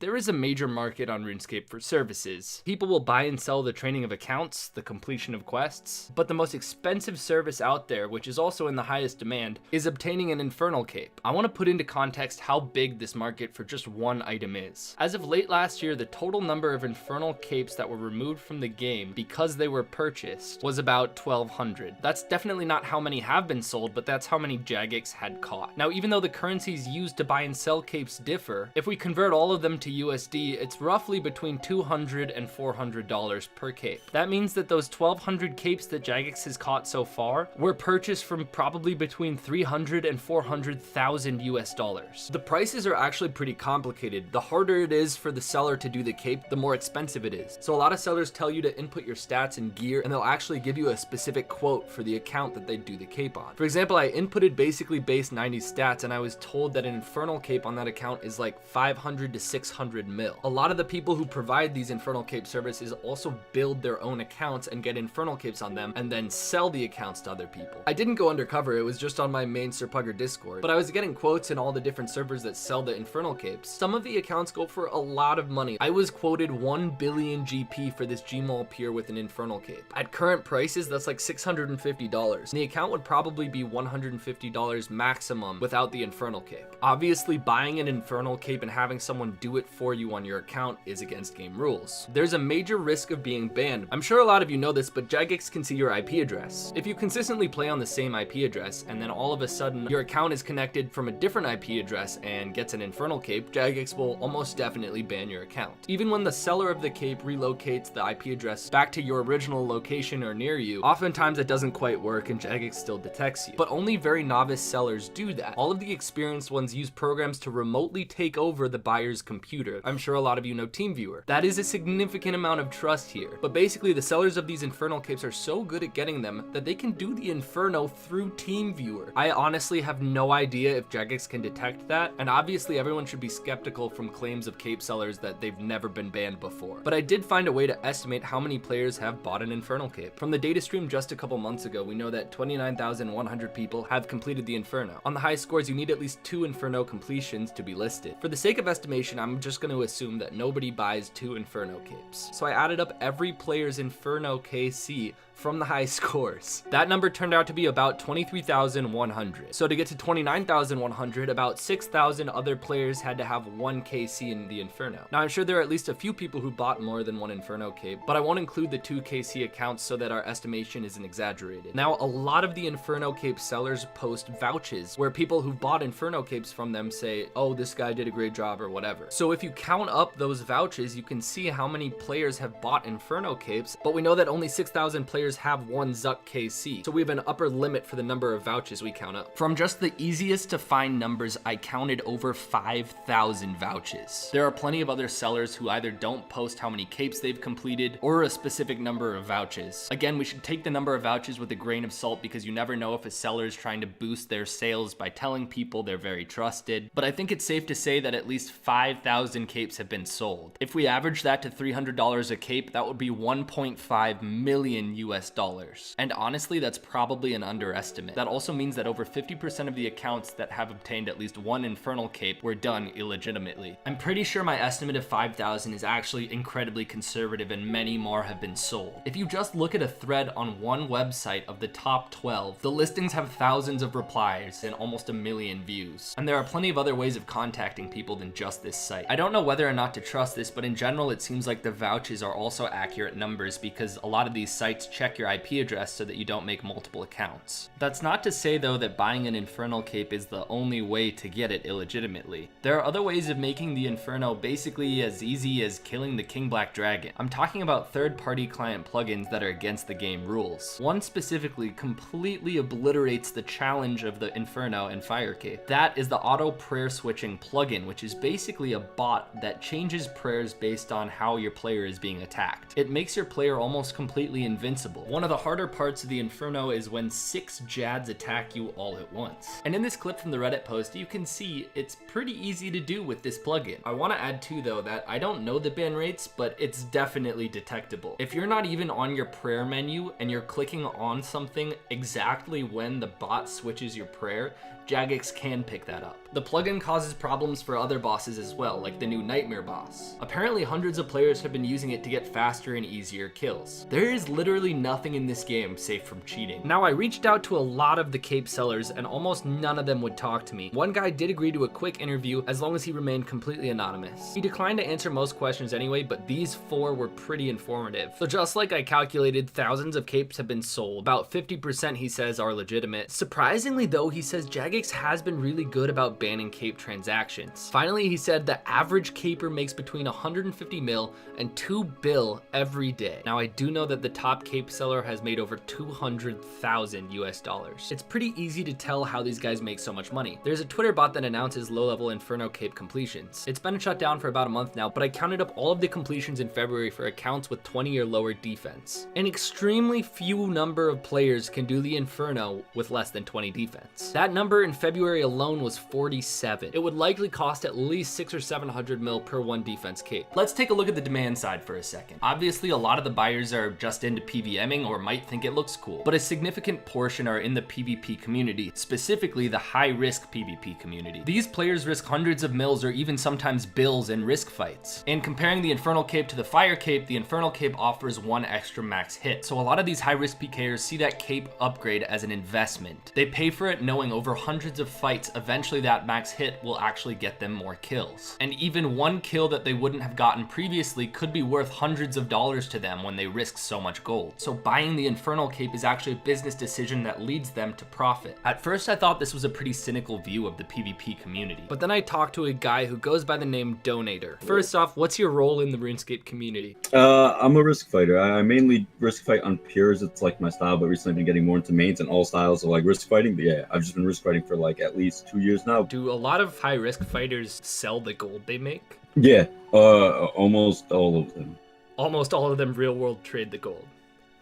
There is a major market on RuneScape for services. People will buy and sell the training of accounts, the completion of quests, but the most expensive service out there, which is also in the highest demand, is obtaining an infernal cape. I want to put into context how big this market for just one item is. As of late last year, the total number of infernal capes that were removed from the game because they were purchased was about 1,200. That's definitely not how many have been sold, but that's how many Jagex had caught. Now, even though the currencies used to buy and sell capes differ, if we convert all of them to USD, it's roughly between $200 and $400 per cape. That means that those 1,200 capes that Jagex has caught so far were purchased from probably between 300 and 400,000 US dollars. The prices are actually pretty complicated. The harder it is for the seller to do the cape, the more expensive it is. So a lot of sellers tell you to input your stats and gear, and they'll actually give you a specific quote for the account that they do the cape on. For example, I inputted basically base 90 stats, and I was told that an infernal cape on that account is like 500 to 600 mil. A lot of the people who provide these infernal cape services also build their own accounts and get infernal capes on them and then sell the accounts to other people. I didn't go undercover, it was just on my main SirPugger Discord, but I was getting quotes in all the different servers that sell the infernal capes. Some of the accounts go for a lot of money. I was quoted 1 billion GP for this Gmaul peer with an infernal cape. At current prices, that's like $650. The account would probably be $150 maximum without the infernal cape. Obviously, buying an infernal cape and having someone do it for you on your account is against game rules. There's a major risk of being banned. I'm sure a lot of you know this, but Jagex can see your IP address. If you consistently play on the same IP address and then all of a sudden your account is connected from a different IP address and gets an infernal cape, Jagex will almost definitely ban your account. Even when the seller of the cape relocates the IP address back to your original location or near you, oftentimes it doesn't quite work and Jagex still detects you. But only very novice sellers do that. All of the experienced ones use programs to remotely take over the buyer's computer. I'm sure a lot of you know TeamViewer. That is a significant amount of trust here. But basically, the sellers of these infernal capes are so good at getting them that they can do the inferno through TeamViewer. I honestly have no idea if Jagex can detect that, and obviously everyone should be skeptical from claims of cape sellers that they've never been banned before. But I did find a way to estimate how many players have bought an infernal cape. From the data stream just a couple months ago, we know that 29,100 people have completed the inferno. On the high scores, you need at least 2 inferno completions to be listed. For the sake of estimation, I'm just going to assume that nobody buys 2 inferno capes. So I added up every player's inferno KC from the high scores. That number turned out to be about 23,100. So to get to 29,100, about 6,000 other players had to have 1 KC in the Inferno. Now I'm sure there are at least a few people who bought more than 1 Inferno cape, but I won't include the 2 KC accounts so that our estimation isn't exaggerated. Now a lot of the Inferno cape sellers post vouches where people who bought Inferno capes from them say, oh, this guy did a great job or whatever. So if you count up those vouches, you can see how many players have bought Inferno capes, but we know that only 6,000 players have 1 Zuck KC, so we have an upper limit for the number of vouches we count up. From just the easiest to find numbers, I counted over 5,000 vouches. There are plenty of other sellers who either don't post how many capes they've completed or a specific number of vouches. Again, we should take the number of vouches with a grain of salt because you never know if a seller is trying to boost their sales by telling people they're very trusted, but I think it's safe to say that at least 5,000 capes have been sold. If we average that to $300 a cape, that would be 1.5 million US dollars. And honestly, that's probably an underestimate. That also means that over 50% of the accounts that have obtained at least 1 infernal cape were done illegitimately. I'm pretty sure my estimate of 5,000 is actually incredibly conservative and many more have been sold. If you just look at a thread on one website of the top 12, the listings have thousands of replies and almost 1 million views. And there are plenty of other ways of contacting people than just this site. I don't know whether or not to trust this, but in general, it seems like the vouches are also accurate numbers because a lot of these sites check your IP address so that you don't make multiple accounts. That's not to say though that buying an infernal cape is the only way to get it illegitimately. There are other ways of making the inferno basically as easy as killing the King Black Dragon. I'm talking about third-party client plugins that are against the game rules. One specifically completely obliterates the challenge of the inferno and fire cape. That is the auto prayer switching plugin, which is basically a bot that changes prayers based on how your player is being attacked. It makes your player almost completely invincible. One of the harder parts of the Inferno is when 6 Jads attack you all at once. And in this clip from the Reddit post, you can see it's pretty easy to do with this plugin. I want to add too though that I don't know the ban rates, but it's definitely detectable. If you're not even on your prayer menu and you're clicking on something exactly when the bot switches your prayer, Jagex can pick that up. The plugin causes problems for other bosses as well, like the new Nightmare boss. Apparently hundreds of players have been using it to get faster and easier kills. There is literally nothing in this game safe from cheating. Now, I reached out to a lot of the cape sellers and almost none of them would talk to me. One guy did agree to a quick interview as long as he remained completely anonymous. He declined to answer most questions anyway, but these 4 were pretty informative. So just like I calculated, thousands of capes have been sold. About 50% he says are legitimate. Surprisingly though, he says Jagex has been really good about banning cape transactions. Finally, he said the average caper makes between 150 mil and 2 bill every day. Now, I do know that the top cape seller has made over 200,000 US dollars. It's pretty easy to tell how these guys make so much money. There's a Twitter bot that announces low-level Inferno cape completions. It's been shut down for about a month now, but I counted up all of the completions in February for accounts with 20 or lower defense. An extremely few number of players can do the Inferno with less than 20 defense. That number in February alone was 47. It would likely cost at least 600 or 700 mil per 1 defense cape. Let's take a look at the demand side for a second. Obviously, a lot of the buyers are just into PVMing or might think it looks cool, but a significant portion are in the PvP community, specifically the high-risk PvP community. These players risk hundreds of mils or even sometimes bills in risk fights. And comparing the Infernal cape to the Fire cape, the Infernal cape offers 1 extra max hit. So a lot of these high-risk PKers see that cape upgrade as an investment. They pay for it knowing over hundreds of fights, eventually that max hit will actually get them more kills. And even 1 kill that they wouldn't have gotten previously could be worth hundreds of dollars to them when they risk so much gold. So buying the Infernal cape is actually a business decision that leads them to profit. At first, I thought this was a pretty cynical view of the PvP community, but then I talked to a guy who goes by the name Donator. First off, what's your role in the RuneScape community? I'm a risk fighter. I mainly risk fight on pures. It's like my style, but recently I've been getting more into mains and all styles of like risk fighting. But yeah, I've just been risk fighting for like at least 2 years now. Do a lot of high risk fighters sell the gold they make? Yeah, almost all of them. Almost all of them real world trade the gold.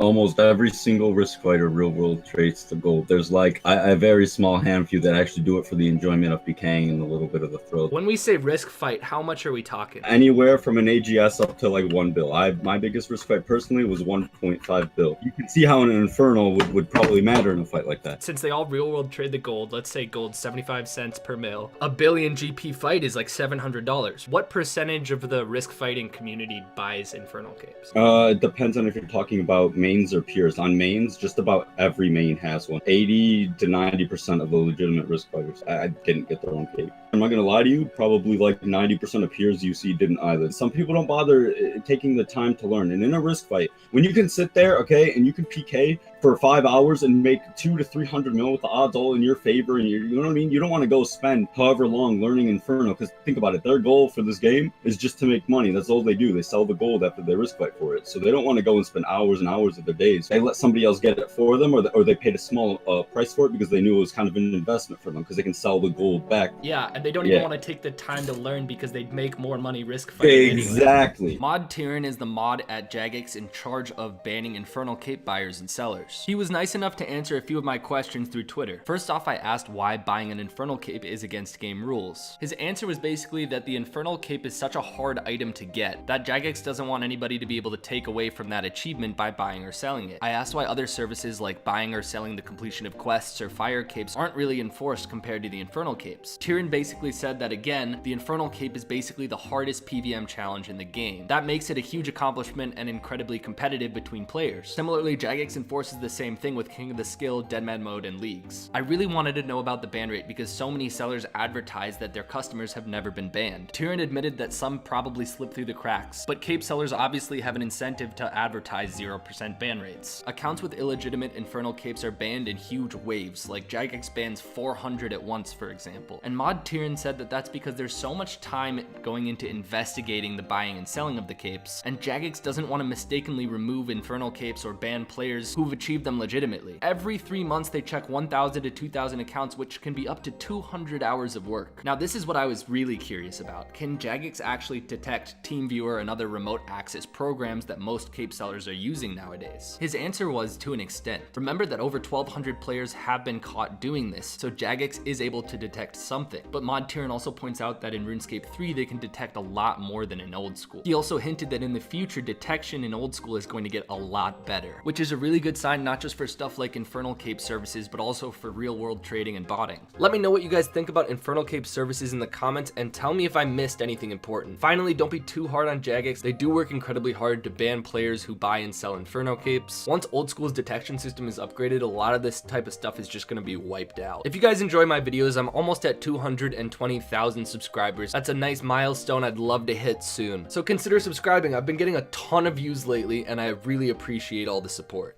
Almost every single risk fighter real world trades the gold. There's like a very small handful that actually do it for the enjoyment of PKing and a little bit of the thrill. When we say risk fight, how much are we talking? Anywhere from an AGS up to like 1 bill. My biggest risk fight personally was 1.5 bill. You can see how an Infernal would probably matter in a fight like that. Since they all real world trade the gold, let's say gold 75 cents per mil, a billion GP fight is like $700. What percentage of the risk fighting community buys Infernal capes? It depends on if you're talking about mains or pures. On mains, just about every main has one. 80 to 90% of the legitimate risk fighters I didn't get their own cape. I'm not gonna lie to you, probably like 90% of peers you see didn't either. Some people don't bother taking the time to learn. And in a risk fight, when you can sit there, okay, and you can PK for 5 hours and make 200 to 300 mil with the odds all in your favor, and you know what I mean? You don't want to go spend however long learning Inferno, because think about it, their goal for this game is just to make money. That's all they do. They sell the gold after they risk fight for it. So they don't want to go and spend hours and hours of their days. They let somebody else get it for them, or they paid a small price for it because they knew it was kind of an investment for them, because they can sell the gold back. Yeah, and they don't even want to take the time to learn because they'd make more money risk fighting. Exactly. Anyway. Mod Tyrann is the mod at Jagex in charge of banning Infernal cape buyers and sellers. He was nice enough to answer a few of my questions through Twitter. First off, I asked why buying an Infernal cape is against game rules. His answer was basically that the Infernal cape is such a hard item to get that Jagex doesn't want anybody to be able to take away from that achievement by buying or selling it. I asked why other services like buying or selling the completion of quests or fire capes aren't really enforced compared to the Infernal capes. Tyrann basically said that again, the Infernal cape is basically the hardest PVM challenge in the game. That makes it a huge accomplishment and incredibly competitive between players. Similarly, Jagex enforces the same thing with King of the Skill, Deadman mode, and leagues. I really wanted to know about the ban rate because so many sellers advertise that their customers have never been banned. Tyrann admitted that some probably slip through the cracks, but cape sellers obviously have an incentive to advertise 0% ban rates. Accounts with illegitimate Infernal capes are banned in huge waves, like Jagex bans 400 at once, for example. And Mod Tyrann said that that's because there's so much time going into investigating the buying and selling of the capes, and Jagex doesn't want to mistakenly remove Infernal capes or ban players who've achieved them legitimately. Every 3 months they check 1,000 to 2,000 accounts, which can be up to 200 hours of work. Now this is what I was really curious about. Can Jagex actually detect TeamViewer and other remote access programs that most cape sellers are using nowadays? His answer was to an extent. Remember that over 1,200 players have been caught doing this, so Jagex is able to detect something. But Mod Tyrann also points out that in RuneScape 3 they can detect a lot more than in old school. He also hinted that in the future detection in old school is going to get a lot better, which is a really good sign not just for stuff like infernal cape services but also for real world trading and botting. Let me know what you guys think about infernal cape services in the comments and tell me if I missed anything important. Finally, don't be too hard on Jagex. They do work incredibly hard to ban players who buy and sell inferno capes. Once old school's detection system is upgraded, a lot of this type of stuff is just going to be wiped out. If you guys enjoy my videos, I'm almost at 220,000 subscribers. That's a nice milestone I'd love to hit soon. So consider subscribing. I've been getting a ton of views lately and I really appreciate all the support.